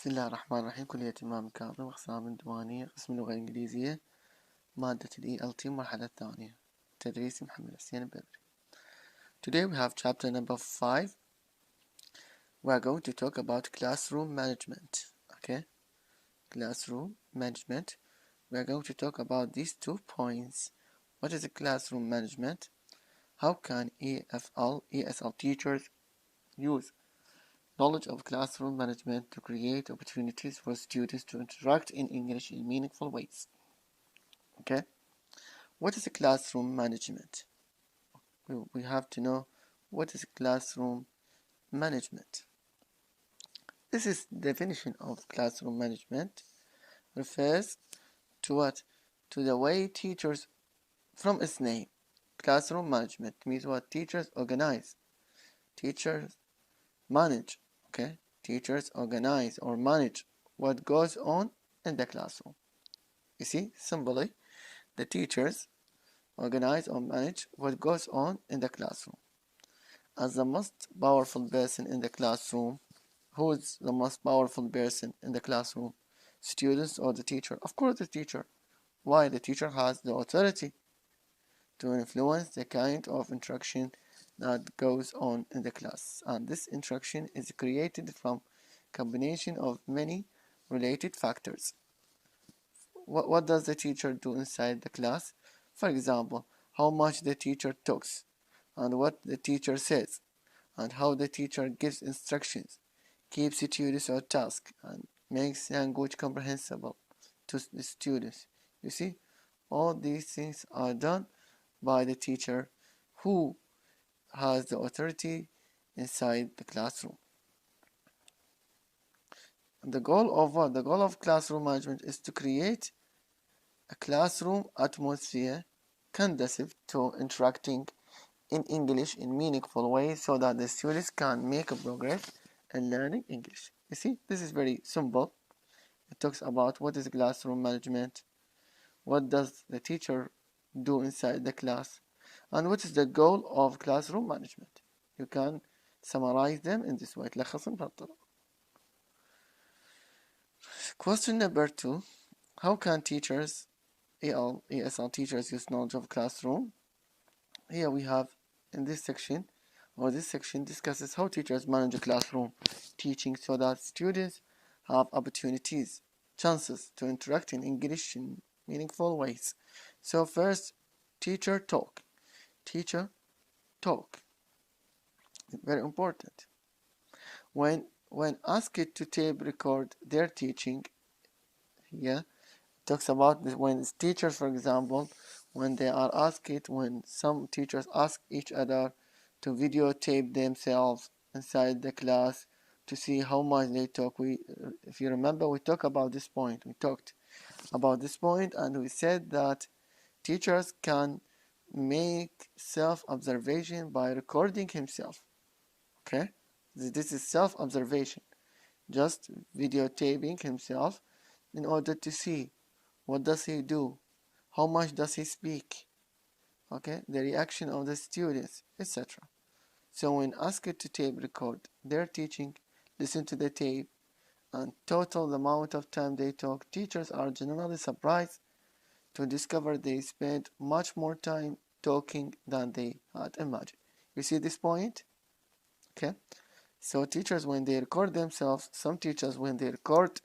بسم الله الرحمن الرحيم. كلية إمام كاظم، أقسام ديوانية، قسم اللغة الإنجليزية، مادة ELT المرحلة الثانية، تدريس محمد حسين البدري. Today we have chapter number 5. We are going to talk about classroom management. Okay, classroom management. We are going to talk about these 2 points. What is a classroom management? How can ESL teachers use knowledge of classroom management to create opportunities for students to interact in English in meaningful ways? Okay, what is a classroom management? We have to know what is classroom management. This is definition of classroom management refers to what? To the way teachers, from its name, classroom management means what? Teachers organize, teachers manage. Okay, teachers organize or manage what goes on in the classroom. You see, simply, the teachers organize or manage what goes on in the classroom. As the most powerful person in the classroom, who is the most powerful person in the classroom? Students or the teacher? Of course the teacher. Why? The teacher has the authority to influence the kind of instruction that goes on in the class, and this instruction is created from combination of many related factors. What does the teacher do inside the class? For example, how much the teacher talks, and what the teacher says, and how the teacher gives instructions, keeps students on task, and makes language comprehensible to the students. You see, all these things are done by the teacher who has the authority inside the classroom. And the goal of what? The goal of classroom management is to create a classroom atmosphere conducive to interacting in English in meaningful ways so that the students can make a progress in learning English. You see, this is very simple. It talks about what is classroom management, what does the teacher do inside the class, and what is the goal of classroom management. You can summarize them in this way. تلخصهم بهالطريقة. Question number 2. How can teachers, ESL teachers, use knowledge of classroom? Here we have in this section, this section discusses how teachers manage a classroom teaching so that students have opportunities, chances to interact in English in meaningful ways. So first, teacher talk. Teacher talk. Very important. When asked to tape record their teaching, talks about this when teachers, for example, when they are asked, when some teachers ask each other to videotape themselves inside the class to see how much they talk. If you remember, we talked about this point. We talked about this point and we said that teachers can make self-observation by recording himself. Okay, this is self-observation, just videotaping himself in order to see what does he do, how much does he speak, okay, the reaction of the students, etc. So when asked to tape record their teaching, listen to the tape, and total the amount of time they talk, teachers are generally surprised to discover they spent much more time talking than they had imagined. You see this point? Okay. So teachers, when they record themselves, some teachers, when they record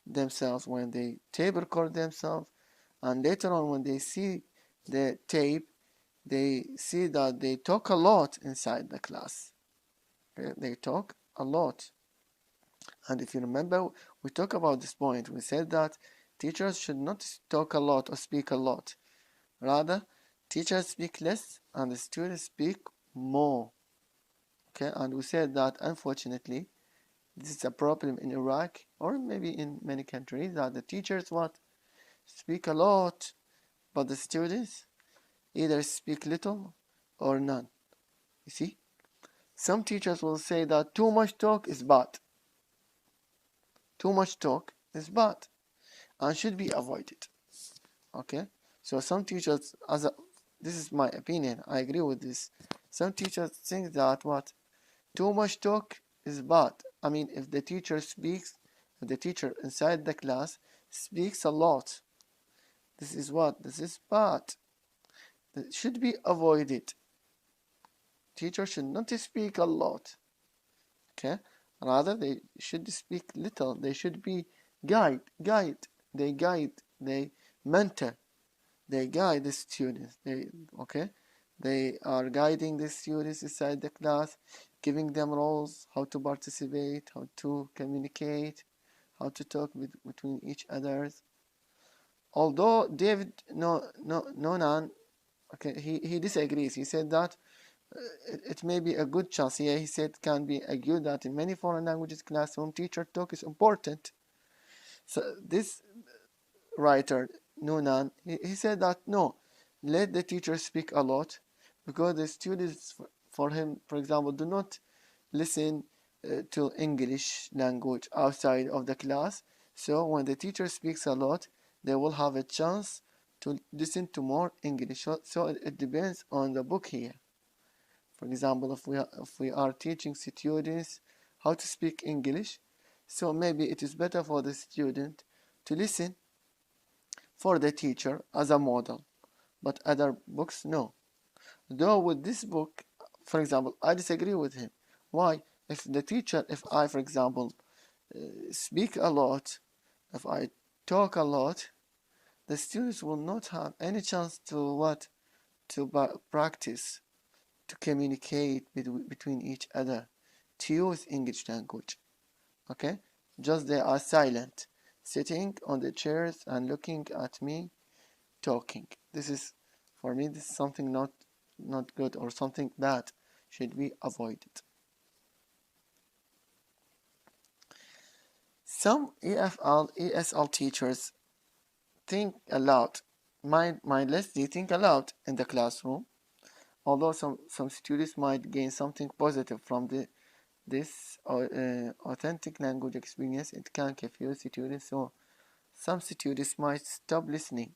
themselves, when they tape record themselves, and later on when they see the tape, they see that they talk a lot inside the class. Okay? They talk a lot. And if you remember, we talked about this point. We said that teachers should not talk a lot or speak a lot. Rather, teachers speak less and the students speak more. Okay, and we said that unfortunately, this is a problem in Iraq or maybe in many countries, that the teachers speak a lot, but the students either speak little or none. You see, some teachers will say that too much talk is bad. Too much talk is bad and should be avoided. Okay, so some teachers, this is my opinion, I agree with this. Some teachers think that too much talk is bad. I mean, if the teacher speaks if the teacher inside the class speaks a lot, this is what? This is bad. It should be avoided. Teacher should not speak a lot. Okay? Rather, they should speak little. They should be guide. They guide. They mentor. They guide the students. They are guiding the students inside the class, giving them roles, how to participate, how to communicate, how to talk between each others. Although David Nonan, he disagrees. He said that it may be a good chance. Yeah, he said it can be argued that in many foreign languages classroom, teacher talk is important. So this writer, Noonan, he said that no, let the teacher speak a lot, because the students, for him, for example, do not listen to English language outside of the class. So when the teacher speaks a lot, they will have a chance to listen to more English. So it depends on the book here. For example, if we are teaching students how to speak English, so maybe it is better for the student to listen for the teacher as a model, but other books, no. Though with this book, for example, I disagree with him. Why? If I, for example, speak a lot, if I talk a lot, the students will not have any chance to practice, to communicate between each other, to use English language. Okay? Just they are silent, sitting on the chairs and looking at me talking. This is, for me, this is something not good, or something bad, should be avoided. Some ESL teachers think aloud, mindless, they think aloud in the classroom. Although some students might gain something positive from this authentic language experience, it can confuse students. So some students might stop listening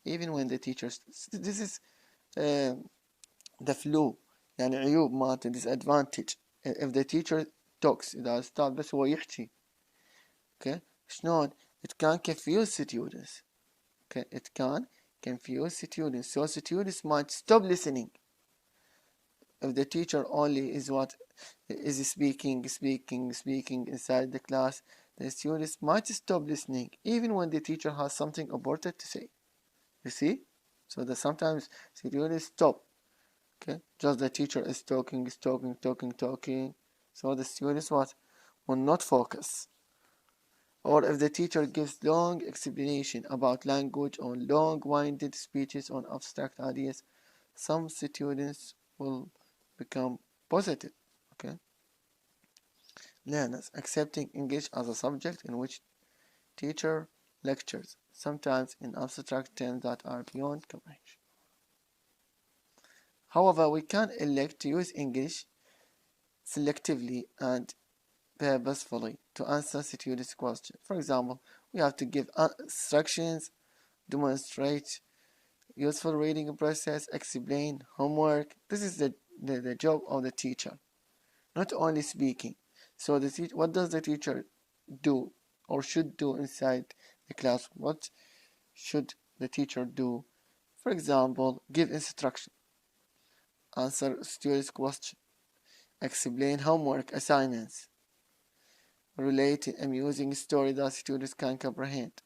even when the teachers. This is the flaw، يعني عيوب مالته، disadvantage. If the teacher talks، إذا أستاذ بس هو يحكي، okay، شلون؟ It can confuse students. Okay, it can confuse students. So students might stop listening if the teacher only is speaking inside the class. The students might stop listening even when the teacher has something important to say. You see? So that sometimes students stop. Okay, just the teacher is talking. So the students will not focus. Or if the teacher gives long explanation about language or long-winded speeches on abstract ideas, some students will become positive. Okay, learners accepting English as a subject in which teacher lectures, sometimes in abstract terms that are beyond comprehension. However, we can elect to use English selectively and purposefully to answer students' questions. For example, we have to give instructions, demonstrate useful reading process, explain homework. This is the job of the teacher, not only speaking. So what does the teacher do or should do inside the class? What should the teacher do? For example, give instruction, answer students' question, explain homework assignments, relate an amusing story that students can comprehend,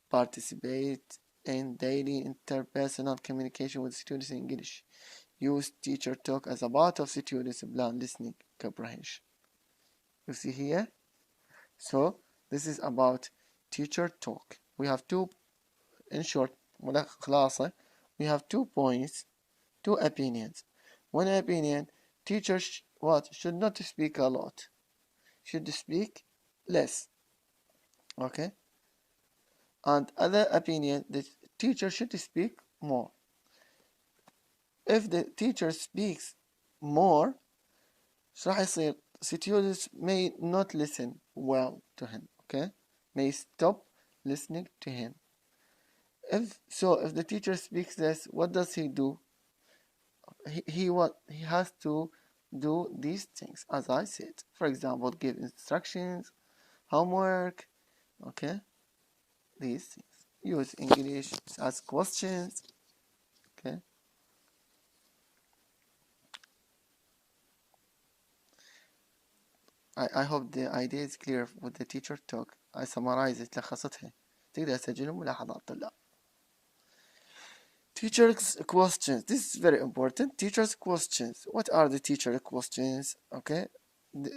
participate in daily interpersonal communication with students in English, use teacher talk as a part of students' plan listening comprehension. You see here? So this is about teacher talk. We have in short, we have 2 points, 2 opinions. One opinion, teachers should not speak a lot, should speak less. Okay? And other opinion, the teacher should speak more. If the teacher speaks more، راح يصير students may not listen well to him. Okay? May stop listening to him. If the teacher speaks less, what does he do? He has to do these things, as I said. For example, give instructions, homework. Okay, these things. Use English, ask questions. Okay. I hope the idea is clear with the teacher talk. I summarize it لخصتها. تقدر تسجلهم ملاحظات الطلاب. Teachers questions. This is very important. Teachers questions. What are the teacher questions? Okay.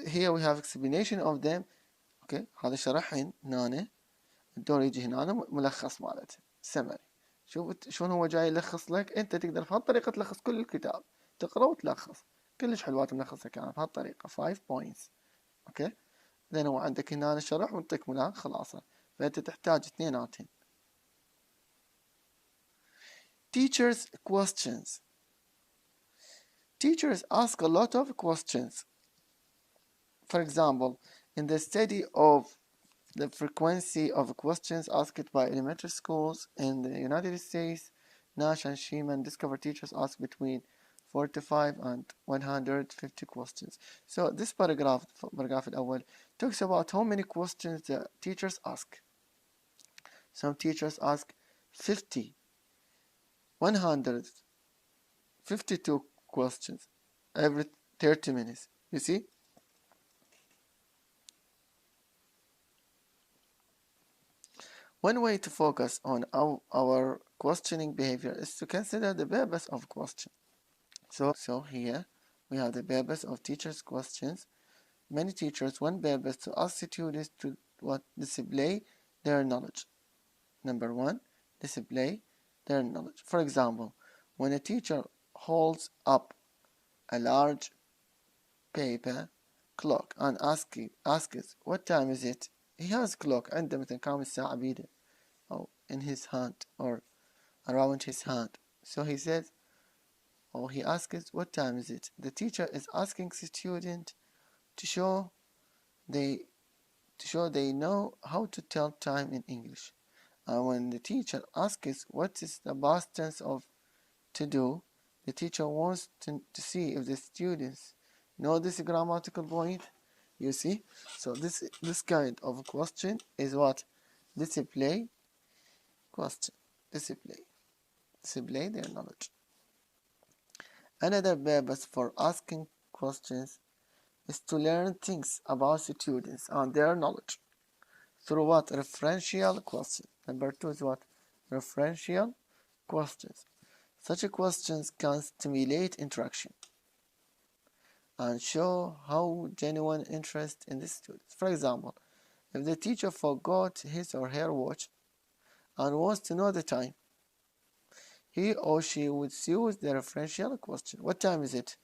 Here we have explanation of them. Okay. هذا شرحين هنا. الدور يجي هنا ملخص مالته. summary. شوف شلون هو جاي يلخص لك. انت تقدر بهالطريقة تلخص كل الكتاب. تقرأ وتلخص. كلش حلوات ملخصة كانت بهالطريقة. 5 points. اوكي. لأن هو عندك هنا الشرح وانتك منها خلاصة. فأنت تحتاج اثنيناتهم. Teachers questions. Teachers ask a lot of questions. For example, in the study of the frequency of questions asked by elementary schools in the United States, Nash and Sheeman discovered teachers ask between 45 and 150 questions. So this paragraph الأول talks about how many questions the teachers ask. Some teachers ask 50, 100, 52 questions every 30 minutes. You see? One way to focus on our questioning behavior is to consider the purpose of question. So here we have the purpose of teachers' questions. Many teachers want purpose to ask students to display their knowledge. Number one, display their knowledge. For example, when a teacher holds up a large paper clock and asks what time is it, he has clock عنده مثلا كام الساعة بيده أو in his hand or around his hand. So he says, or he asks what time is it. The teacher is asking the student to show they know how to tell time in English. And when the teacher asks what is the past tense of to do, the teacher wants to see if the students know this grammatical point. You see? So this kind of question is what? Display question. Display their knowledge. Another purpose for asking questions is to learn things about students and their knowledge. Through what? Referential questions. Number two is what? Referential questions. Such questions can stimulate interaction and show how genuine interest in the students. For example, if the teacher forgot his or her watch and wants to know the time, he or she would use the referential question. What time is it?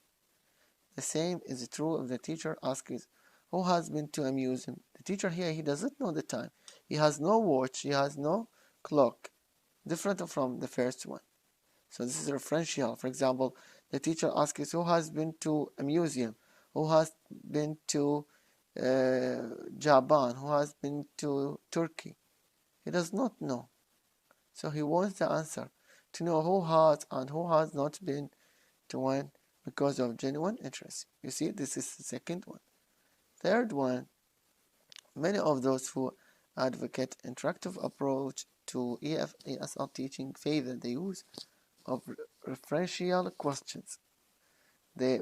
The same is true if the teacher asks who has been to a museum. The teacher here, he doesn't know the time. He has no watch, he has no clock, different from the first one. So this is referential. For example, the teacher asks who has been to a museum, who has been to Japan, who has been to Turkey. He does not know. So he wants the answer to know who has and who has not been to one because of genuine interest. You see, this is the second one. Third one, many of those who advocate interactive approach to ESL teaching favor the use of referential questions. They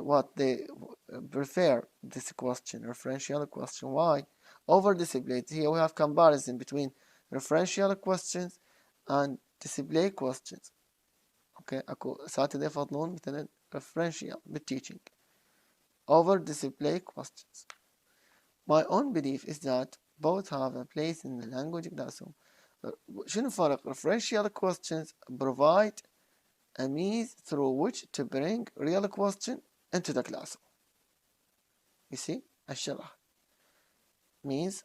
prefer this question, referential question. Why? Over display. Here we have comparison between referential questions and display questions. اوكي اكو اساتذه يفضلون مثلا referential بالteaching over display questions. My own belief is that both have a place in the language classroom. شنو الفرق؟ referential questions provide a means through which to bring real question into the classroom. You see الشرح means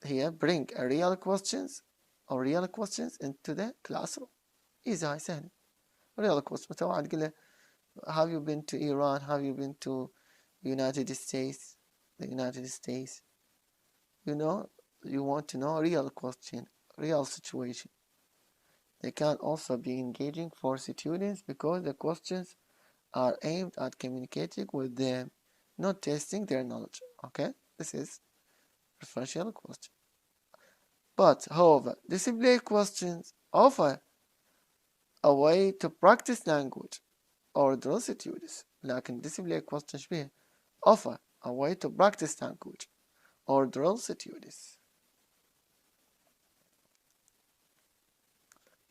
here bring a real questions or real questions into the classroom. easy هاي سهلة. real question مثلا واحد يقول له have you been to Iran, have you been to United States, the United States, you know, you want to know real question, real situation. They can also be engaging for students because the questions are aimed at communicating with them, not testing their knowledge. Okay, this is referential question. But however, display questions offer a way to practice language or drill students. لكن display questions بيه offer a way to practice language or drill students.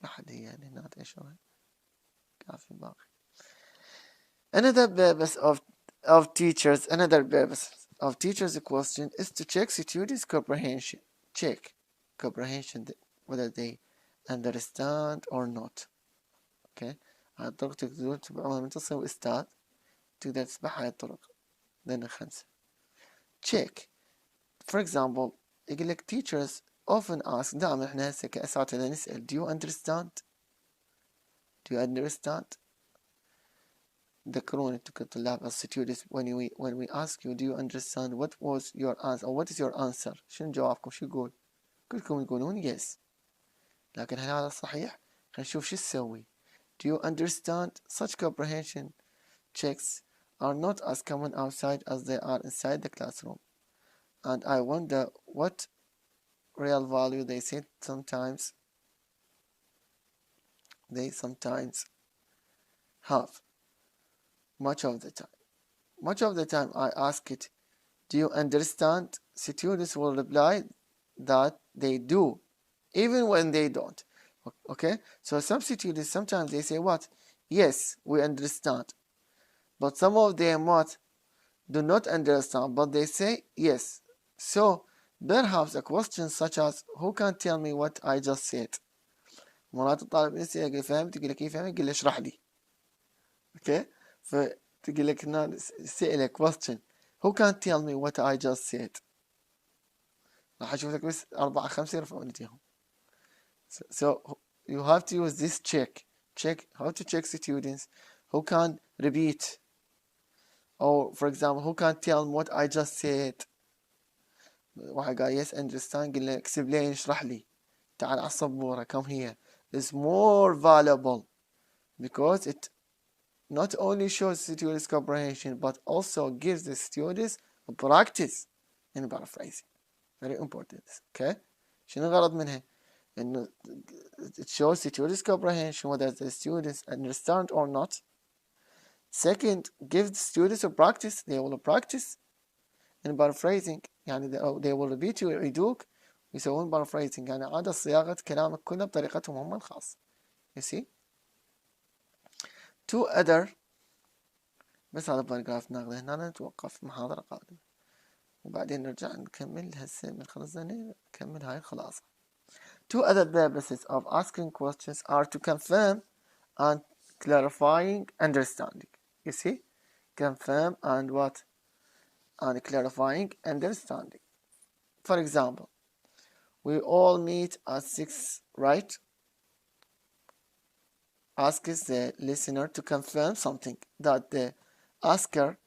لحد هي يعني نعطي شوي كافي باقي. Another purpose of teachers question is to check students' comprehension. Check comprehension whether they understand or not. Okay. هاي الطرق تقدرون تتبعوها من تصل أستاذ تقدر تتبع هاي الطرق. لأن 5. Check. For example يقول لك teachers often ask دائما احنا هسه كأساتذة نسأل do you understand? Do you understand? ذكرون انتم كطلاب as students when we ask you do you understand what was your answer or what is your answer شنو جوابكم شو يقول كلكم تقولون yes لكن هل هذا صحيح خلينا نشوف شو تسوي do you understand such comprehension checks are not as common outside as they are inside the classroom and I wonder what real value they sometimes have much of the time I ask it do you understand? Students will reply that they do even when they don't. Okay, so some students sometimes they say what yes we understand but some of them what do not understand but they say yes. So perhaps a question such as who can tell me what I just said مرات الطالب يسأل فهمت تقول لك كيف فهمت يقول له اشرح لي. Okay, فتقول لك هنا سألك question who can tell me what I just said راح أشوف لك بس 4 5 يرفعون ايديهم. So you have to use this check how to check students who can repeat or for example who can tell me what I just said. واحد قال yes understand قل له explain اشرح لي تعال على السبورة come here is more valuable because it not only shows students comprehension but also gives the students practice in paraphrasing. Very important. Okay شنو الغرض منها إنه it shows students comprehension whether the students understand or not. Second, give the students a practice. They will practice in paraphrasing يعني they will repeat يعيدوك ويسوون paraphrasing يعني عادة صياغة كلامك كله بطريقتهم هم الخاصة. You see? Two other بس هذا باراجراف ناخذه هنا نتوقف محاضرة قادمة وبعدين نرجع نكمل هسه من خلصنا نكمل هاي الخلاصة. Two other purposes of asking questions are to confirm and clarifying understanding. You see? Confirm and what? And clarifying understanding. For example, we all meet at 6, right? Asks the listener to confirm something that the asker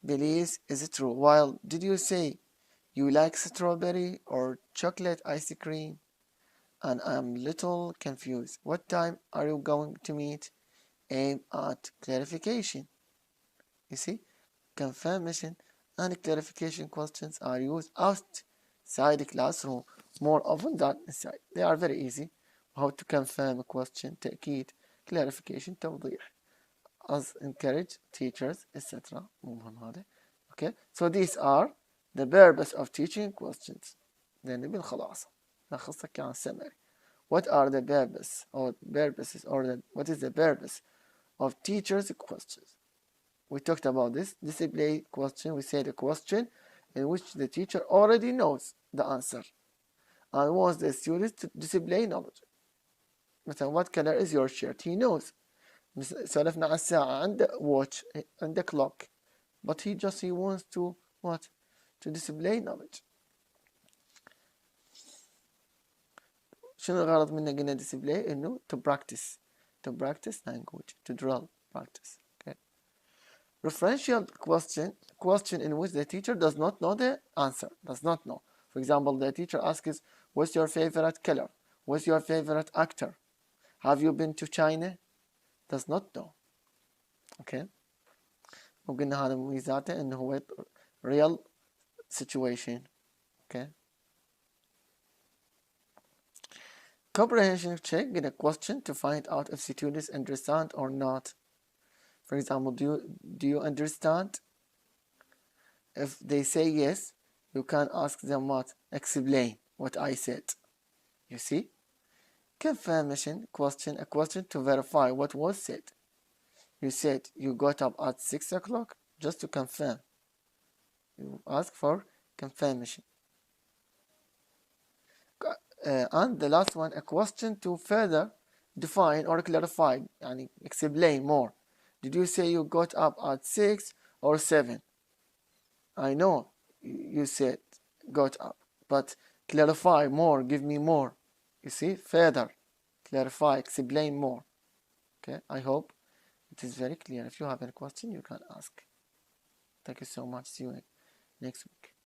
believes is true. While did you say you like strawberry or chocolate ice cream? And I'm little confused. What time are you going to meet? Aim at clarification. You see, confirmation and clarification questions are used outside the classroom more often than inside. They are very easy. How to confirm a question, تأكيد, clarification, توضيح. As encourage teachers, etc. مو مهم هذا. Okay, so these are the purpose of teaching questions. then بالخلاصة نلخصها كان summary. What are the purposes what is the purpose of teachers' questions? We talked about this display question. We said a question in which the teacher already knows the answer and wants the students to display knowledge. مثلا what color is your shirt? He knows. سولفنا على الساعة عنده watch عنده clock but he wants to what? To display knowledge. شنو الغرض منه قلنا display إنه to practice language to drill practice. Okay. Referential question in which the teacher does not know the answer, does not know. For example, the teacher asks, what's your favorite color? What's your favorite actor? Have you been to China? Does not know. Okay. وقلنا هذا ميزاته إنه هو real situation. Okay. Comprehension check, get a question to find out if students understand or not. For example, do you understand? If they say yes, you can ask them what? Explain what I said. You see? Confirmation question, a question to verify what was said. You said you got up at 6 o'clock, just to confirm. You ask for confirmation. And the last one, a question to further define or clarify, يعني explain more. Did you say you got up at 6 or 7? I know you said got up, but clarify more, give me more. You see, further, clarify, explain more. Okay, I hope it is very clear. If you have any question, you can ask. Thank you so much. See you next week.